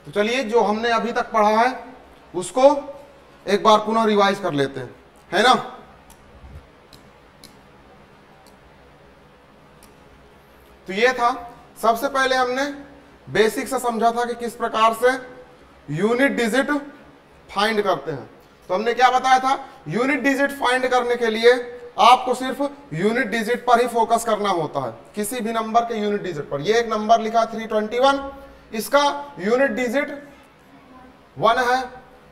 तो चलिए जो हमने अभी तक पढ़ा है उसको एक बार पुनः रिवाइज कर लेते हैं, है ना। तो ये था, सबसे पहले हमने बेसिक से समझा था कि किस प्रकार से यूनिट डिजिट फाइंड करते हैं। तो हमने क्या बताया था, यूनिट डिजिट फाइंड करने के लिए आपको सिर्फ यूनिट डिजिट पर ही फोकस करना होता है, किसी भी नंबर के यूनिट डिजिट पर। ये एक नंबर लिखा 321, इसका यूनिट डिजिट 1 है,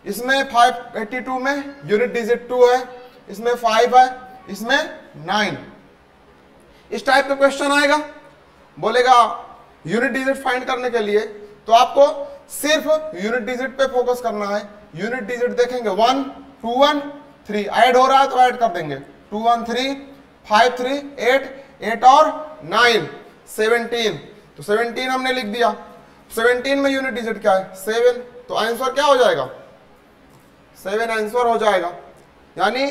इसमें 582 में यूनिट डिजिट 2 है, इसमें 5 है, इसमें 9। इस टाइप का क्वेश्चन आएगा, बोलेगा यूनिट डिजिट फाइंड करने के लिए तो आपको सिर्फ यूनिट डिजिट पे फोकस करना है। यूनिट डिजिट देखेंगे 1 2 1 3, ऐड हो रहा है तो ऐड कर देंगे 2 1 3 5 3 8 8 और 9 17। तो 17 हमने लिख दिया। 17 में यूनिट डिजिट क्या है 7, तो आंसर क्या हो जाएगा 7 आंसर हो जाएगा। यानी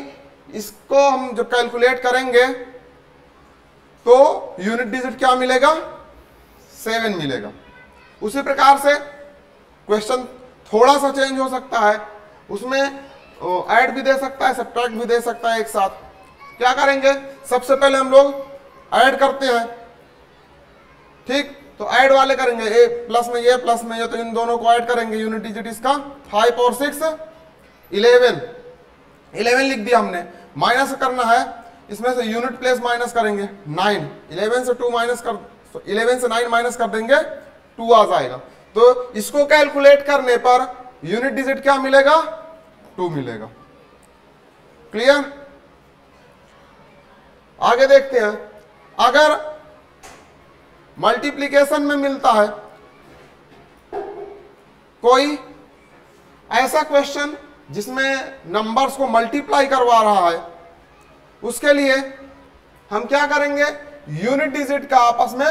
इसको हम जब कैलकुलेट करेंगे तो यूनिट डिजिट क्या मिलेगा 7 मिलेगा। उसी प्रकार से क्वेश्चन थोड़ा सा चेंज हो सकता है, उसमें ऐड भी दे सकता है, सब्ट्रैक्ट भी दे सकता है एक साथ। क्या करेंगे, सबसे पहले हम लोग ऐड करते हैं, ठीक। तो ऐड वाले करेंगे, ए प्लस में ये प्लस में ये, तो इन दोनों को ऐड करेंगे। यूनिट डिजिट इसका 5 और 6 11 लिख दिया हमने। माइनस करना है, इसमें से यूनिट प्लेस माइनस करेंगे 9, 11 से 2 माइनस कर, 11 से 9 माइनस कर देंगे 2 आ जाएगा। तो इसको कैलकुलेट करने पर यूनिट डिजिट क्या मिलेगा 2 मिलेगा। क्लियर। आगे देखते हैं, अगर मल्टीप्लिकेशन में मिलता है कोई ऐसा क्वेश्चन जिसमें नंबर्स को मल्टीप्लाई करवा रहा है, उसके लिए हम क्या करेंगे, यूनिट डिजिट का आपस में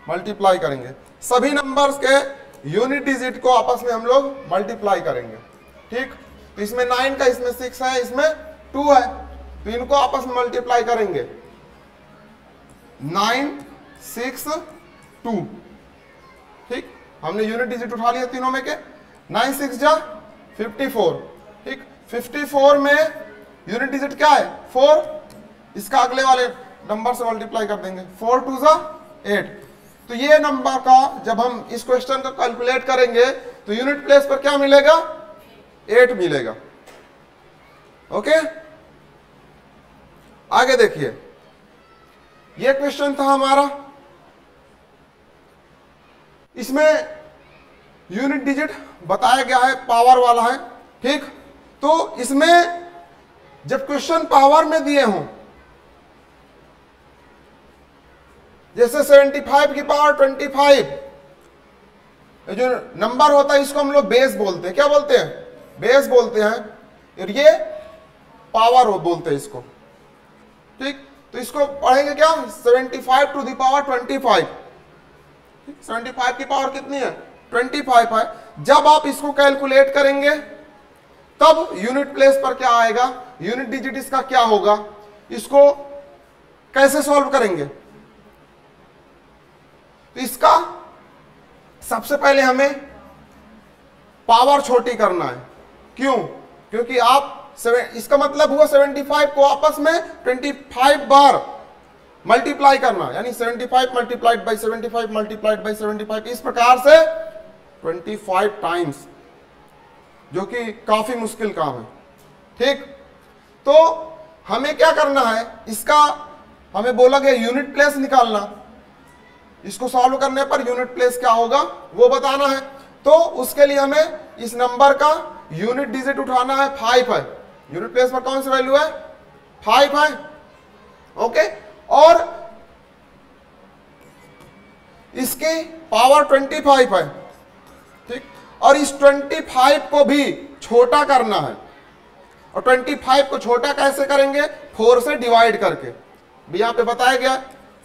मल्टीप्लाई करेंगे। सभी नंबर्स के यूनिट डिजिट को आपस में हम लोग मल्टीप्लाई करेंगे, ठीक। तो इसमें 9 का, इसमें 6 है, इसमें 2 है, तो इनको आपस में मल्टीप्लाई करेंगे 9 6 2, ठीक। हमने यूनिट डिजिट उठा लिया तीनों में के, 9 6 जा 54, ठीक। 54 में यूनिट डिजिट क्या है 4, इसका अगले वाले नंबर से मल्टीप्लाई कर देंगे 4 2 जा 8। तो ये नंबर का जब हम इस क्वेश्चन का कैलकुलेट करेंगे तो यूनिट प्लेस पर क्या मिलेगा 8 मिलेगा। ओके, आगे देखिए, ये क्वेश्चन था हमारा, इसमें यूनिट डिजिट बताया गया है, पावर वाला है, ठीक। तो इसमें जब क्वेश्चन पावर में दिए हों, जैसे 75 की पावर 25, जो नंबर होता है इसको हम लोग बेस बोलते हैं। क्या बोलते हैं, बेस बोलते हैं, और ये पावर बोलते हैं इसको, ठीक। तो इसको पढ़ेंगे क्या 75 टू द पावर 25, 75 की पावर कितनी है 25 है। जब आप इसको कैलकुलेट करेंगे तब यूनिट प्लेस पर क्या आएगा, यूनिट डिजिट इसका क्या होगा, इसको कैसे सॉल्व करेंगे। तो इसका सबसे पहले हमें पावर छोटी करना है। क्यों, क्योंकि आप इसका मतलब हुआ 75 को आपस में 25 बार मल्टीप्लाई करना, यानी 75 मल्टीप्लाइड बाई 75 मल्टीप्लाइड बाई 75, इस प्रकार से 25 टाइम्स, जो कि काफी मुश्किल काम है, ठीक। तो हमें क्या करना है, इसका हमें बोला गया यूनिट प्लेस निकालना, इसको सॉल्व करने पर यूनिट प्लेस क्या होगा वो बताना है। तो उसके लिए हमें इस नंबर का यूनिट डिजिट उठाना है, 5 है, यूनिट प्लेस पर कौन सी वैल्यू है 5 है, ओके। और इसकी पावर 25 है, ठीक। और इस 25 को भी छोटा करना है, और 25 को छोटा कैसे करेंगे, 4 से डिवाइड करके। भी यहां पे बताया गया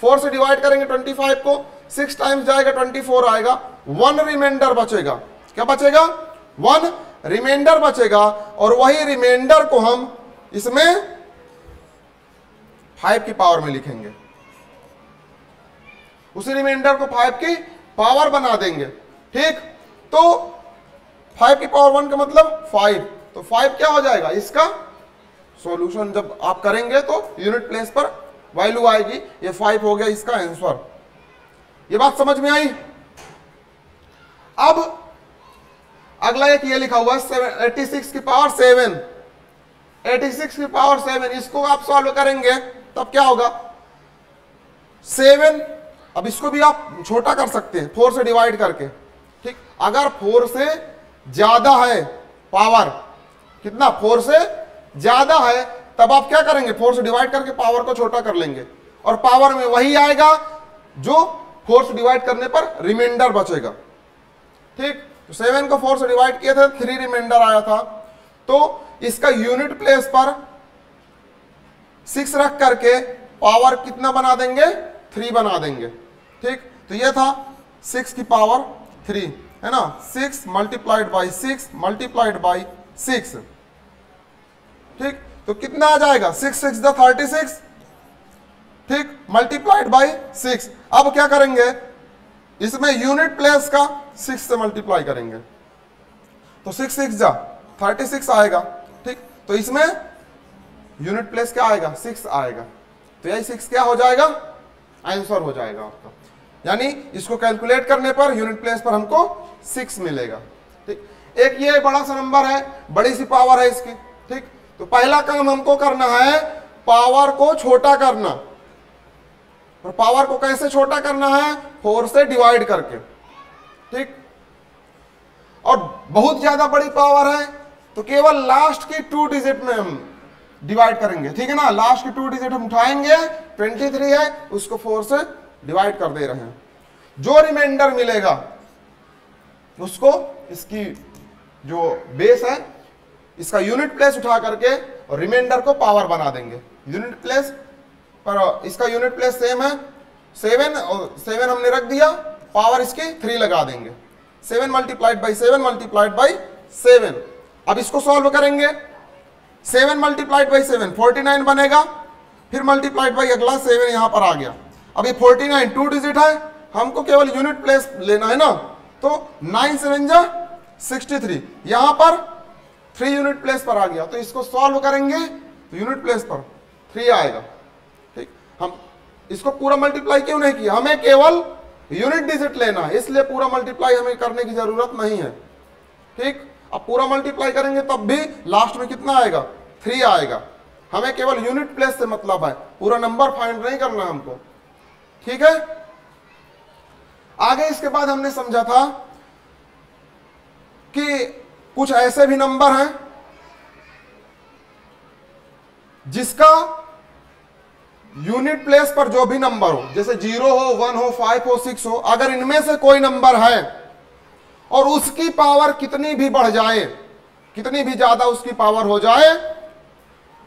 4 से डिवाइड करेंगे 25 को, 6 टाइम्स जाएगा 24 आएगा, 1 रिमाइंडर बचेगा। क्या बचेगा 1 रिमाइंडर बचेगा, और वही रिमाइंडर को हम इसमें 5 की पावर में लिखेंगे, उसी रिमाइंडर को 5 की पावर बना देंगे, ठीक। तो 5 की पावर 1 का मतलब 5, तो 5 क्या हो जाएगा इसका सॉल्यूशन। जब आप करेंगे तो यूनिट प्लेस पर वैल्यू आएगी, ये 5 हो गया इसका आंसर। ये बात समझ में आई। अब अगला एक ये लिखा हुआ है 86 की पावर 7, 86 की पावर 7, इसको आप सॉल्व करेंगे तब क्या होगा 7, अब इसको भी आप छोटा कर सकते हैं 4 से डिवाइड करके, ठीक। अगर 4 से ज्यादा है पावर, कितना 4 से ज्यादा है, तब आप क्या करेंगे 4 से डिवाइड करके पावर को छोटा कर लेंगे और पावर में वही आएगा जो 4 से डिवाइड करने पर रिमाइंडर बचेगा, ठीक। तो 7 को 4 से डिवाइड किया था 3 रिमाइंडर आया था, तो इसका यूनिट प्लेस पर 6 रख करके पावर कितना बना देंगे 3 बना देंगे, ठीक। तो ये था 6 की पावर 3 है ना, 6 मल्टीप्लाइड बाई 6 मल्टीप्लाइड बाई 6, ठीक। तो कितना आ जाएगा 6 6 36, ठीक, मल्टीप्लाइड बाई 6। अब क्या करेंगे इसमें यूनिट प्लेस का 6 से मल्टीप्लाई करेंगे, तो 6 6 36 आएगा, ठीक। तो इसमें यूनिट प्लेस क्या आएगा 6 आएगा, तो यही 6 क्या हो जाएगा आंसर हो जाएगा आपका। यानी इसको कैलकुलेट करने पर यूनिट प्लेस पर हमको 6 मिलेगा, ठीक। एक ये बड़ा सा नंबर है, बड़ी सी पावर है इसकी, ठीक। तो पहला काम हमको करना है पावर को छोटा करना, और पावर को कैसे छोटा करना है 4 से डिवाइड करके, ठीक। और बहुत ज्यादा बड़ी पावर है तो केवल लास्ट की 2 डिजिट में हम डिवाइड करेंगे, ठीक है ना। लास्ट की 2 डिजिट हम उठाएंगे, 23 है उसको 4 से डिवाइड कर दे रहे हैं, जो रिमाइंडर मिलेगा उसको इसकी जो बेस है इसका यूनिट प्लेस उठा करके और रिमाइंडर को पावर बना देंगे। यूनिट प्लेस पर इसका यूनिट प्लेस सेम है 7, और 7 हमने रख दिया, पावर इसकी 3 लगा देंगे, 7 मल्टीप्लाइड बाई 7 मल्टीप्लाइड बाई 7। अब इसको सॉल्व करेंगे, 7 मल्टीप्लाइड बाई 7 49 बनेगा, फिर मल्टीप्लाइड बाई अगला 7 यहां पर आ गया। अब ये 49 2 डिजिट है, हमको केवल यूनिट प्लेस लेना है ना, तो 9 7 63, यहां पर 3 यूनिट प्लेस पर आ गया, तो इसको सॉल्व करेंगे तो यूनिट प्लेस पर 3 आएगा, ठीक। हम इसको पूरा मल्टीप्लाई क्यों नहीं किया, हमें केवल यूनिट डिजिट लेना है, इसलिए पूरा मल्टीप्लाई हमें करने की जरूरत नहीं है, ठीक। अब पूरा मल्टीप्लाई करेंगे तब भी लास्ट में कितना आएगा 3 आएगा, हमें केवल यूनिट प्लेस से मतलब है, पूरा नंबर फाइंड नहीं करना हमको, ठीक है। आगे इसके बाद हमने समझा था कि कुछ ऐसे भी नंबर हैं जिसका यूनिट प्लेस पर जो भी नंबर हो, जैसे 0 हो 1 हो 5 हो 6 हो, अगर इनमें से कोई नंबर है और उसकी पावर कितनी भी बढ़ जाए, कितनी भी ज्यादा उसकी पावर हो जाए,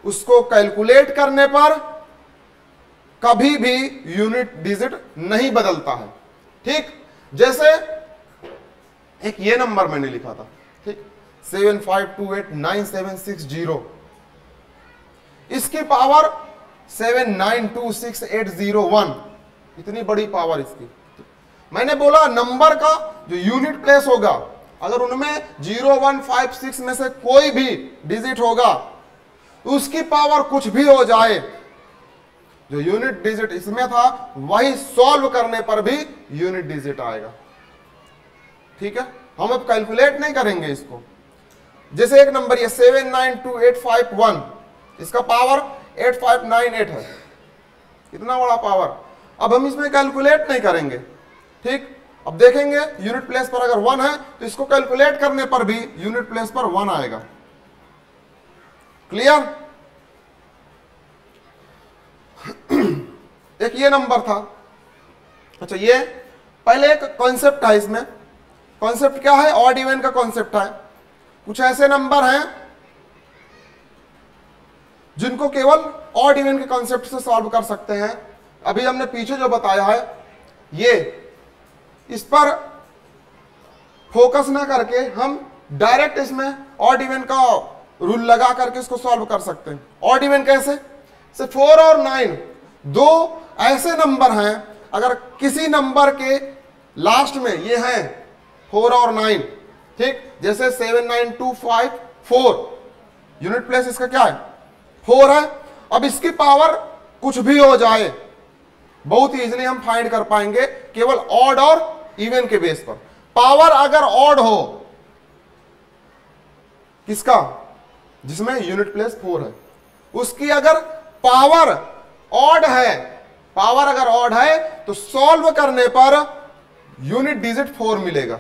उसको कैलकुलेट करने पर कभी भी यूनिट डिजिट नहीं बदलता है, ठीक। जैसे एक ये नंबर मैंने लिखा था, ठीक, 75289760, इसकी पावर 7926801, इतनी बड़ी पावर इसकी। मैंने बोला नंबर का जो यूनिट प्लेस होगा, अगर उनमें 0 1 5 6 में से कोई भी डिजिट होगा, उसकी पावर कुछ भी हो जाए, जो यूनिट डिजिट इसमें था वही सॉल्व करने पर भी यूनिट डिजिट आएगा, ठीक है। हम अब कैलकुलेट नहीं करेंगे इसको। जैसे एक नंबर ये 792851, इसका पावर 8598 है, इतना बड़ा पावर। अब हम इसमें कैलकुलेट नहीं करेंगे, ठीक। अब देखेंगे यूनिट प्लेस पर अगर 1 है तो इसको कैलकुलेट करने पर भी यूनिट प्लेस पर 1 आएगा, क्लियर। एक ये नंबर था, अच्छा ये पहले एक कॉन्सेप्ट है, इसमें कॉन्सेप्ट क्या है, ऑड इवन का कॉन्सेप्ट है। कुछ ऐसे नंबर हैं जिनको केवल ऑड इवन के कॉन्सेप्ट से सॉल्व कर सकते हैं। अभी हमने पीछे जो बताया है ये, इस पर फोकस ना करके हम डायरेक्ट इसमें ऑड इवन का रूल लगा करके इसको सॉल्व कर सकते हैं। ऑड इवन कैसे, से 4 और 9 दो ऐसे नंबर हैं, अगर किसी नंबर के लास्ट में ये हैं 4 और 9, ठीक, जैसे 79254 यूनिट प्लेस इसका क्या है 4 है। अब इसकी पावर कुछ भी हो जाए बहुत इजीली हम फाइंड कर पाएंगे केवल ऑड और इवन के बेस पर। पावर अगर ऑड हो किसका, जिसमें यूनिट प्लेस 4 है, उसकी अगर पावर ऑड है, पावर अगर ऑड है तो सॉल्व करने पर यूनिट डिजिट 4 मिलेगा।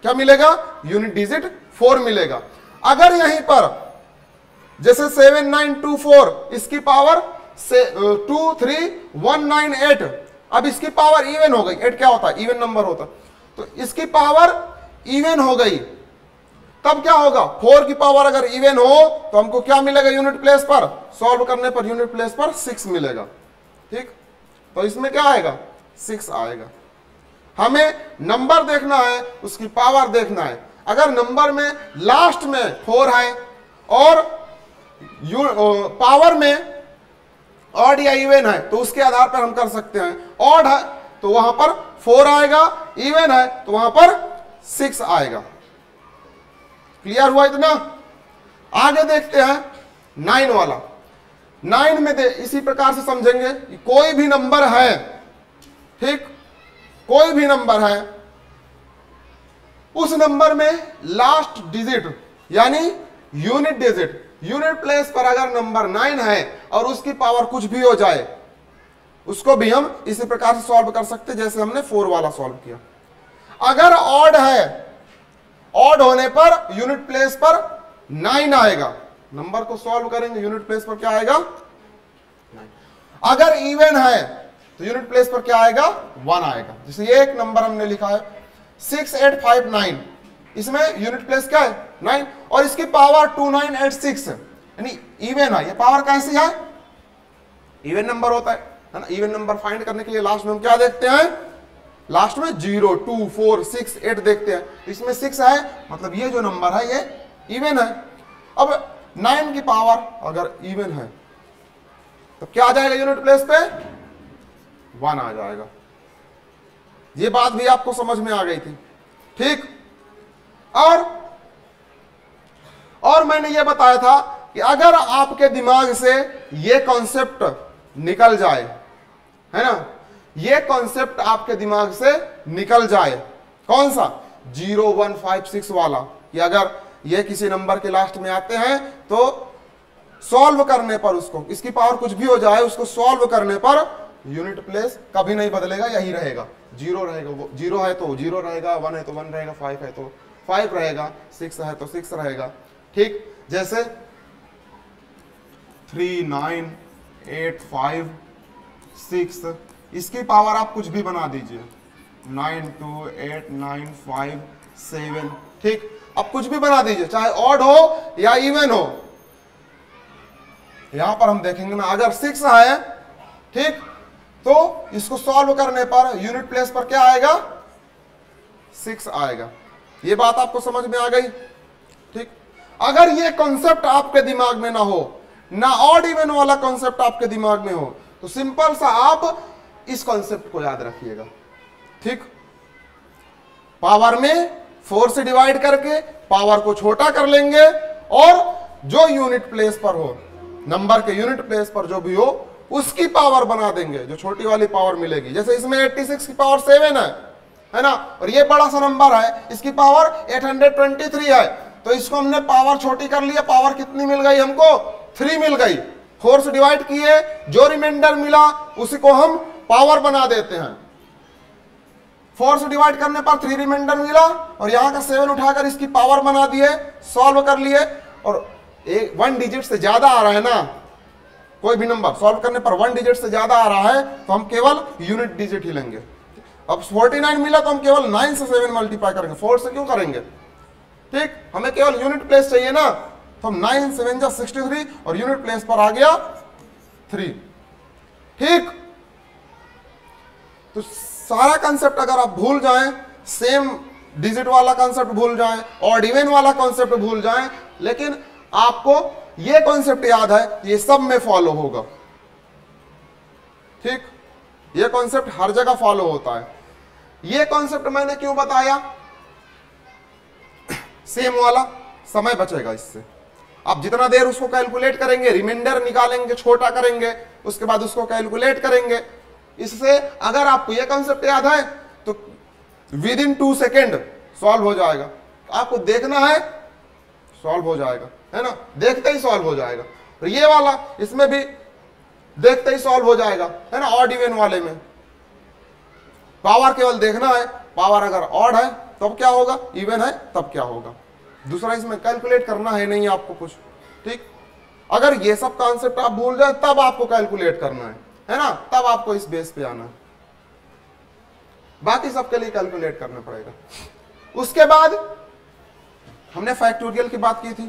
क्या मिलेगा, यूनिट डिजिट 4 मिलेगा। अगर यहीं पर जैसे 7924 इसकी पावर 23198, अब इसकी पावर इवन हो गई, 8 क्या होता है इवन नंबर होता है, तो इसकी पावर इवन हो गई, तब क्या होगा 4 की पावर अगर इवन हो तो हमको क्या मिलेगा यूनिट प्लेस पर, सॉल्व करने पर यूनिट प्लेस पर 6 मिलेगा। ठीक, तो इसमें क्या आएगा 6 आएगा। हमें नंबर देखना है, उसकी पावर देखना है। अगर नंबर में लास्ट में 4 है और पावर में ऑड या इवन है तो उसके आधार पर हम कर सकते हैं। ऑड है तो वहां पर 4 आएगा, इवन है तो वहां पर 6 आएगा। क्लियर हुआ इतना। आगे देखते हैं 9 वाला। 9 में इसी प्रकार से समझेंगे कि कोई भी नंबर है, ठीक, कोई भी नंबर है, उस नंबर में लास्ट डिजिट यानी यूनिट डिजिट, यूनिट प्लेस पर अगर नंबर 9 है और उसकी पावर कुछ भी हो जाए, उसको भी हम इसी प्रकार से सॉल्व कर सकते हैं जैसे हमने 4 वाला सॉल्व किया। अगर ऑड है, ऑड होने पर यूनिट प्लेस पर 9 आएगा, नंबर को सॉल्व करेंगे यूनिट प्लेस पर क्या आएगा 9। अगर इवन है तो यूनिट प्लेस पर क्या आएगा 1 आएगा। जैसे ये एक नंबर हमने लिखा है 6859, इसमें यूनिट प्लेस क्या है 9 और इसकी पावर 2986 यानी इवन है। ये पावर कैसी है, इवन नंबर होता है ना। इवन नंबर फाइंड करने के लिए लास्ट में हम क्या देखते हैं, लास्ट में 0 2 4 6 8 देखते हैं। इसमें 6 है मतलब ये जो नंबर है ये इवन है। अब 9 की पावर अगर इवन है तो क्या आ जाएगा यूनिट प्लेस पे 1 आ जाएगा। ये बात भी आपको समझ में आ गई थी, ठीक। और मैंने ये बताया था कि अगर आपके दिमाग से ये कॉन्सेप्ट निकल जाए, है ना, ये कॉन्सेप्ट आपके दिमाग से निकल जाए, कौन सा 0156 वाला, कि अगर ये किसी नंबर के लास्ट में आते हैं तो सॉल्व करने पर उसको, इसकी पावर कुछ भी हो जाए, उसको सॉल्व करने पर यूनिट प्लेस कभी नहीं बदलेगा, यही रहेगा, 0 रहेगा। वो 0 है तो 0 रहेगा, 1 है तो 1 रहेगा, 5 है तो 5 रहेगा, 6 है तो 6 रहेगा। ठीक, जैसे 39856, इसकी पावर आप कुछ भी बना दीजिए, 92895 ठीक, अब कुछ भी बना दीजिए, चाहे ऑड हो या इवन हो। यहां पर हम देखेंगे ना, अगर 6 है, ठीक, तो इसको सॉल्व करने पर यूनिट प्लेस पर क्या आएगा 6 आएगा। ये बात आपको समझ में आ गई, ठीक। अगर ये कॉन्सेप्ट आपके दिमाग में ना हो, ना ऑड इवन वाला कॉन्सेप्ट आपके दिमाग में हो, तो सिंपल सा आप इस कॉन्सेप्ट को याद रखिएगा, ठीक। पावर में 4 से डिवाइड करके पावर को छोटा कर लेंगे और जो यूनिट प्लेस पर हो, नंबर के यूनिट प्लेस पर जो भी हो, उसकी पावर बना देंगे, जो छोटी वाली पावर मिलेगी। जैसे इसमें 86 की पावर 7 है ना, और ये बड़ा सा नंबर है, इसकी पावर 823 है, तो इसको हमने पावर छोटी कर लिया, पावर कितनी मिल गई हमको 3 मिल गई। 4 से डिवाइड किए, जो रिमाइंडर मिला उसी को हम पावर बना देते हैं। 4 से डिवाइड करने पर 3 रिमाइंडर मिला और यहां का 7 उठाकर इसकी पावर बना दिए, सॉल्व कर लिए। और 1 डिजिट से ज्यादा आ रहा है ना, कोई भी नंबर सॉल्व करने पर 1 डिजिट से ज्यादा आ रहा है तो हम केवल यूनिट डिजिट ही लेंगे। अब 49 मिला तो हम केवल 9 से 7 मल्टीप्लाई करेंगे, 4 से क्यों करेंगे, ठीक। हमें केवल यूनिट प्लेस चाहिए ना, तो हम 9 7 जा 63 और यूनिट प्लेस पर आ गया 3, ठीक। तो सारा कंसेप्ट अगर आप भूल जाएं, सेम डिजिट वाला कंसेप्ट भूल जाएं, ऑड इवन वाला कंसेप्ट भूल जाएं, लेकिन आपको ये कॉन्सेप्ट याद है, ये सब में फॉलो होगा, ठीक। ये कॉन्सेप्ट हर जगह फॉलो होता है। ये कॉन्सेप्ट मैंने क्यों बताया, सेम वाला समय बचेगा इससे। आप जितना देर उसको कैलकुलेट करेंगे, रिमाइंडर निकालेंगे, छोटा करेंगे, उसके बाद उसको कैलकुलेट करेंगे। इससे अगर आपको यह कंसेप्ट याद है तो विद इन 2 सेकेंड सॉल्व हो जाएगा। आपको देखना है, सॉल्व हो जाएगा, है ना, देखते ही सॉल्व हो जाएगा। और ये वाला इसमें भी देखते ही सॉल्व हो जाएगा, है ना। ऑड इवन वाले में पावर केवल देखना है, पावर अगर ऑड है तब क्या होगा, इवन है तब क्या होगा, दूसरा इसमें कैलकुलेट करना है नहीं आपको कुछ, ठीक। अगर ये सब कॉन्सेप्ट आप भूल जाए तब आपको कैलकुलेट करना है ना, तब आपको इस बेस पे आना है, बाकी सबके लिए कैलकुलेट करना पड़ेगा। उसके बाद हमने फैक्टोरियल की बात की थी,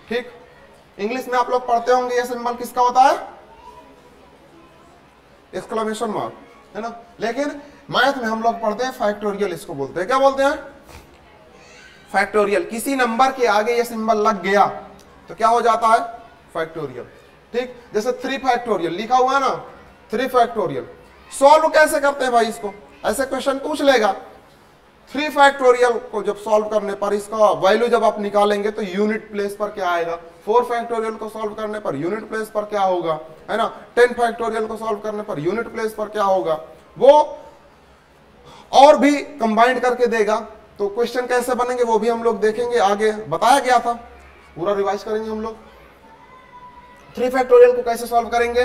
ठीक। इंग्लिश में आप लोग पढ़ते होंगे ये सिंबल किसका होता है, एक्सक्लेमेशन मार्क, है ना। लेकिन मैथ में हम लोग पढ़ते हैं फैक्टोरियल, इसको बोलते हैं, क्या बोलते हैं, फैक्टोरियल। किसी नंबर के आगे ये सिंबल लग गया तो क्या हो जाता है, फैक्टोरियल, ठीक। जैसे 3 फैक्टोरियल लिखा हुआ है ना, 3 फैक्टोरियल सॉल्व कैसे करते हैं भाई, इसको ऐसे क्वेश्चन पूछ लेगा। 3 फैक्टोरियल को जब सॉल्व करने पर इसका वैल्यू जब आप निकालेंगे तो यूनिट प्लेस पर क्या आएगा, 4 फैक्टोरियल को सॉल्व करने पर यूनिट प्लेस पर क्या होगा, है ना, 10 फैक्टोरियल को सॉल्व करने पर यूनिट प्लेस पर क्या होगा, वो और भी कंबाइंड करके देगा। तो क्वेश्चन कैसे बनेंगे वो भी हम लोग देखेंगे, आगे बताया गया था, पूरा रिवाइज करेंगे हम लोग। 3 फैक्टोरियल को कैसे सॉल्व करेंगे,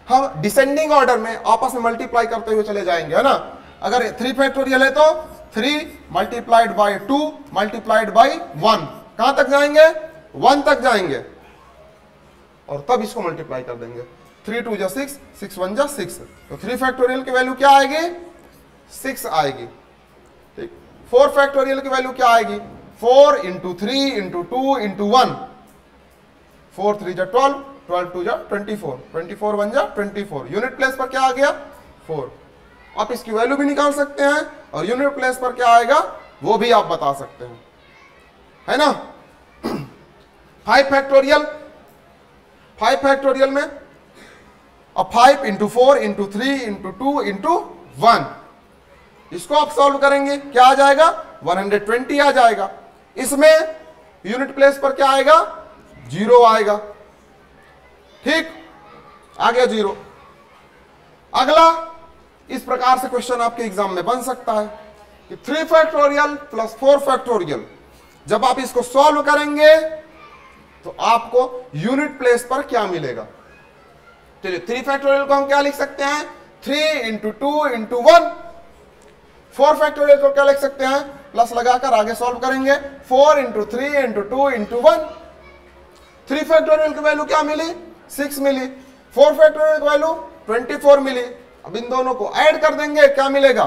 हम डिसेंडिंग ऑर्डर में आपस में मल्टीप्लाई करते हुए चले जाएंगे, है ना। अगर 3 फैक्टोरियल है तो 3 मल्टीप्लाइड बाय 2 मल्टीप्लाइड बाय 1, कहां तक जाएंगे, 1 तक जाएंगे, और तब इसको मल्टीप्लाई कर देंगे। 3 2 जा 6, 6 1 जा 6, तो 3 फैक्टोरियल की वैल्यू क्या आएगी, 6 आएगी, ठीक। 4 फैक्टोरियल की वैल्यू क्या आएगी, 4 इंटू 3 इंटू 2 इंटू 1, 4 3 जा 12, 12 2 जा 24, 24 1 जा 24, यूनिट प्लेस पर क्या आ गया, 4। आप इसकी वैल्यू भी निकाल सकते हैं और यूनिट प्लेस पर क्या आएगा वो भी आप बता सकते हैं, है ना। 5 फैक्टोरियल, 5 फैक्टोरियल में अब 5 इंटू 4 इंटू 3 इंटू 2 इंटू 1, इसको आप सॉल्व करेंगे, क्या आ जाएगा, 120 आ जाएगा। इसमें यूनिट प्लेस पर क्या आएगा, 0 आएगा, ठीक, आ गया 0। अगला इस प्रकार से क्वेश्चन आपके एग्जाम में बन सकता है कि 3 फैक्टोरियल प्लस 4 फैक्टोरियल, जब आप इसको सॉल्व करेंगे तो आपको यूनिट प्लेस पर क्या मिलेगा। चलिए 3 फैक्टोरियल को हम क्या लिख सकते हैं, 3 इंटू 2 इंटू 1। 4 फैक्टोरियल को क्या लिख सकते हैं, प्लस लगाकर आगे सॉल्व करेंगे, 4 इंटू 3 इंटू 2 इंटू 1। 3 फैक्टोरियल की वैल्यू क्या मिली, 6 मिली, 4 फैक्टोरियल की वैल्यू 24 मिली। अब इन दोनों को ऐड कर देंगे, क्या मिलेगा,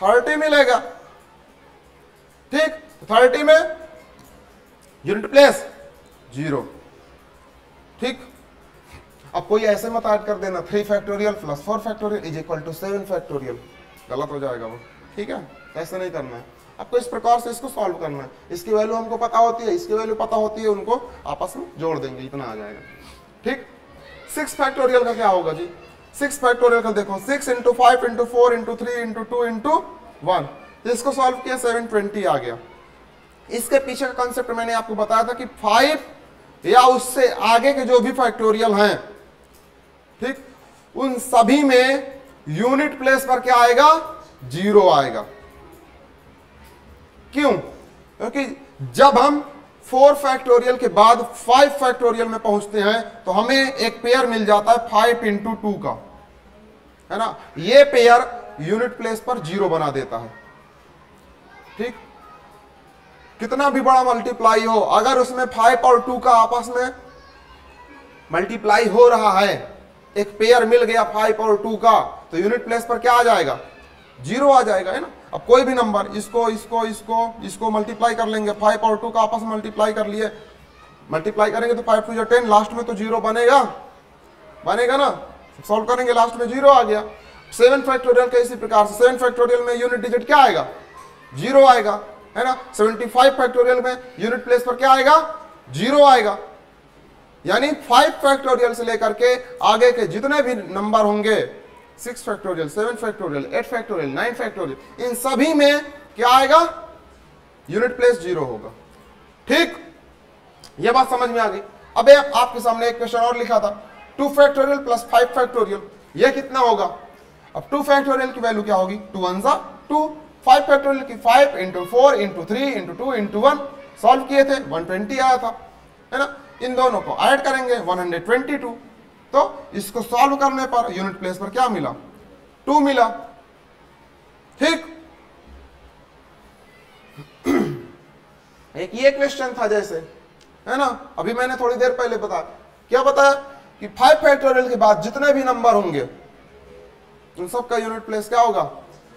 30 मिलेगा, ठीक। 30 में यूनिट प्लेस 0, ठीक। अब कोई ऐसे मत ऐड कर देना 3 factorial plus 4 factorial is equal to 7 factorial, गलत हो जाएगा वो, ठीक है। ऐसे नहीं करना है आपको, इस प्रकार से इसको सॉल्व करना है। इसकी वैल्यू हमको पता होती है, इसकी वैल्यू पता होती है, उनको आपस में जोड़ देंगे, इतना आ जाएगा, ठीक। 6 फैक्टोरियल का क्या होगा जी, 6 फैक्टोरियल का देखो, 6 into 5 into 4 into 3 into 2 into 1, इसको सॉल्व किया 720 आ गया। इसके पीछे का कॉन्सेप्ट मैंने आपको बताया था कि 5 या उससे आगे के जो भी फैक्टोरियल हैं, ठीक, उन सभी में यूनिट प्लेस पर क्या आएगा, 0 आएगा। क्यों, क्योंकि जब हम 4 फैक्टोरियल के बाद 5 फैक्टोरियल में पहुंचते हैं तो हमें एक पेयर मिल जाता है 5 इंटू 2 का, है ना। ये पेयर यूनिट प्लेस पर 0 बना देता है, ठीक। कितना भी बड़ा मल्टीप्लाई हो, अगर उसमें 5 और 2 का आपस में मल्टीप्लाई हो रहा है, एक पेयर मिल गया 5 और 2 का, तो यूनिट प्लेस पर क्या आ जाएगा, 0 आ जाएगा, है ना। अब कोई भी नंबर इसको इसको इसको इसको मल्टीप्लाई कर लेंगे, 5 और 2 का आपस में मल्टीप्लाई कर लिए, मल्टीप्लाई करेंगे तो 5 2 10, लास्ट में तो 0 बनेगा, बनेगा ना। सॉल्व करेंगे लास्ट में 0 आ गया। 7 फैक्टोरियल के इसी प्रकार से 7 फैक्टोरियल में यूनिट डिजिट क्या आएगा, 0 आएगा, है ना। 75 फैक्टोरियल में यूनिट प्लेस पर क्या आएगा, 0 आएगा। यानी 5 फैक्टोरियल से लेकर के आगे के जितने भी नंबर होंगे, 6 फैक्टोरियल, 7 फैक्टोरियल, 8 फैक्टोरियल, 9 फैक्टोरियल, इन सभी में क्या आएगा, यूनिट प्लेस 0 होगा। ठीक, ये बात समझ में आ गई। अब आपके सामने एक क्वेश्चन और लिखा था 2 फैक्टोरियल प्लस 5 फैक्टोरियल, ये कितना होगा? अब 2 फैक्टोरियल की वैल्यू क्या होगी? 2 1 जा 2, 5 फैक्टोरियल की 5 into 4 into 3 into 2 into 1 solve किए थे 120 आया था, है ना। इन दोनों को ऐड करेंगे 122, तो इसको सॉल्व करने पर यूनिट प्लेस पर क्या मिला? 2 मिला। ठीक, एक ये क्वेश्चन था जैसे, है ना। अभी मैंने थोड़ी देर पहले बताया, क्या बताया कि 5 फैक्टोरियल के बाद जितने भी नंबर होंगे उन सबका यूनिट प्लेस क्या होगा?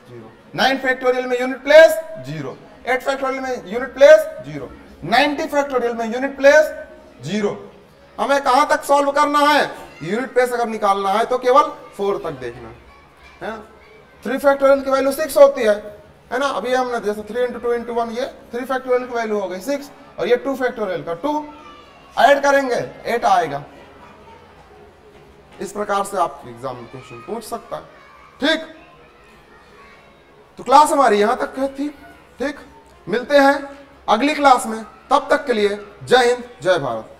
0। 9 फैक्टोरियल में यूनिट प्लेस 0, 8 फैक्टोरियल में यूनिट प्लेस 0, 90 फैक्टोरियल में यूनिट प्लेस 0। हमें कहां तक सॉल्व करना है? यूनिट प्लेस अगर निकालना है तो केवल 4 तक देखना है। 3 फैक्टोरियल की वैल्यू 6 होती है ना। अभी हमने जैसे 3 इंटू 2 इंटू 1, ये 3 फैक्टोरियल की वैल्यू हो गई 6, और ये 2 फैक्टोरियल का 2, ऐड करेंगे 8 आएगा। इस प्रकार से आप एग्जाम में क्वेश्चन पूछ सकता है। ठीक, तो क्लास हमारी यहां तक थी। ठीक, मिलते हैं अगली क्लास में, तब तक के लिए जय हिंद जय भारत।